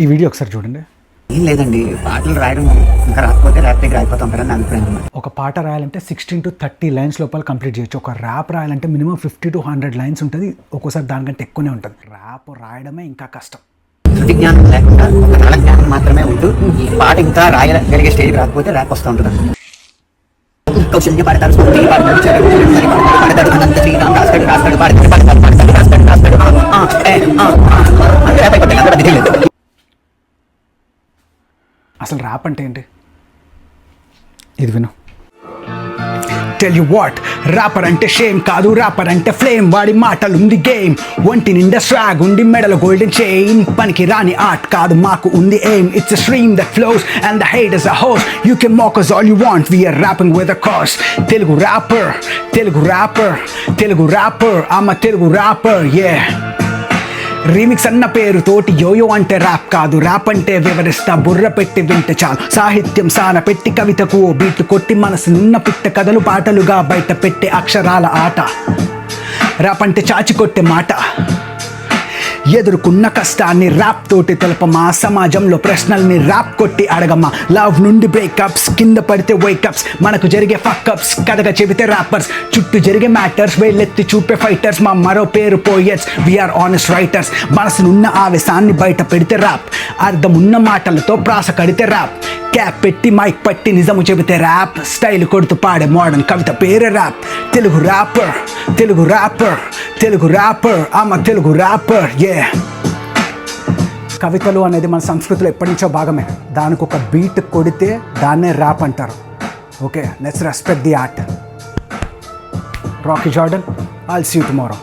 ఈ వీడియో ఒకసారి చూడండి. ఏం లేదండి, పాటలు రాయడం ఇంకా రాకపోతే ర్యాప్ దగ్గర అయిపోతుంటారని నా అభిప్రాయం. ఒక పాట రాయాలంటే 16 to 30 లైన్స్ లోపల కంప్లీట్ చేయొచ్చు. ఒక ర్యాప్ రాయాలంటే మినిమం 50 to 100 లైన్స్ ఉంటుంది. ఒక్కోసారి దానికంటే ఎక్కువనే ఉంటుంది. ర్యాప్ రాయడమే ఇంకా కష్టం. శృతి జ్ఞానం లేకుండా ఒక తాళ జ్ఞానం మాత్రమే ఉంటూ ఈ పాట ఇంకా రాయగలిగే స్టేజ్ రాకపోతే ర్యాప్ వస్తూ ఉంటుంది. కౌశల్య పాడతారు, స్ఫూర్తి పాడతారు, పాడతాడు అనంత శ్రీరామ్ రాస్తాడు రాస్తాడు పాడతాడు పాడతాడు పాడతాడు రాస్తాడు రాస్తాడు ర్యాప్ అయిపోతుంది. అందరూ అది లేదు. అసలు ర్యాప్ అంటే ఏంటి? ఇది విను. టెల్ యు వాట్, ర్యాపర్ అంటే షేమ్ కాదు, ర్యాపర్ అంటే ఫ్లేమ్. వాడి మాటలు ఉంది గేమ్, ఒంటి నిండా స్వాగ్ ఉండి మెడల గోల్డెన్ చైన్. పనికి రాని ఆర్ట్ కాదు, మాకు ఉంది aim. It's a stream that flows and the hate is a hose. You can mock us all you want, we are rapping with a cause. Telugu rapper, Telugu rapper, Telugu rapper, I'm a Telugu rapper, yeah. Remix అన్న పేరుతోటి yo-yo అంటే rap కాదు. Rap అంటే వివరిస్తా, బుర్ర పెట్టి వింటే చాలు. సాహిత్యం సాన పెట్టి కవితకు ఓ బీట్ కొట్టి మనసునున్న పిట్ట కథలు పాటలుగా బయట పెట్టే అక్షరాల ఆట. ర్యాప్ అంటే చాచి కొట్టే మాట. ఎదుర్కొన్న కష్టాన్ని ర్యాప్ తోటి తెలపమా. సమాజంలో ప్రశ్నల్ని ర్యాప్ కొట్టి అడగమా. లవ్ నుండి బ్రేకప్స్, కింద పడితే వేకప్స్, మనకు జరిగే ఫక్అప్స్ కథగా చెబితే ర్యాపర్స్. చుట్టూ జరిగే మ్యాటర్స్ వేలెత్తి చూపే ఫైటర్స్. మా మరో పేరు పోయట్స్, వీఆర్ ఆనెస్ట్ రైటర్స్. మనసునున్న ఆవేశాన్ని బయట పెడితే ర్యాప్. అర్థమున్న మాటలతో ప్రాస కడితే ర్యాప్. క్యాప్ పెట్టి మైక్ పట్టి నిజము చెబితే ర్యాప్. స్టైల్ కొడుతూ పాడే మోడర్న్ కవిత పేరే rap. Telugu rapper, Telugu rapper, Telugu rapper, ఆమె తెలుగు ర్యాపర్, ఏ. కవితలు అనేది మన సంస్కృతిలో ఎప్పటి నుంచో భాగమే. దానికి ఒక బీట్ కొడితే దాన్నే ర్యాప్ అంటారు. Okay, let's respect the art. Rocky Jordan, I'll see you tomorrow.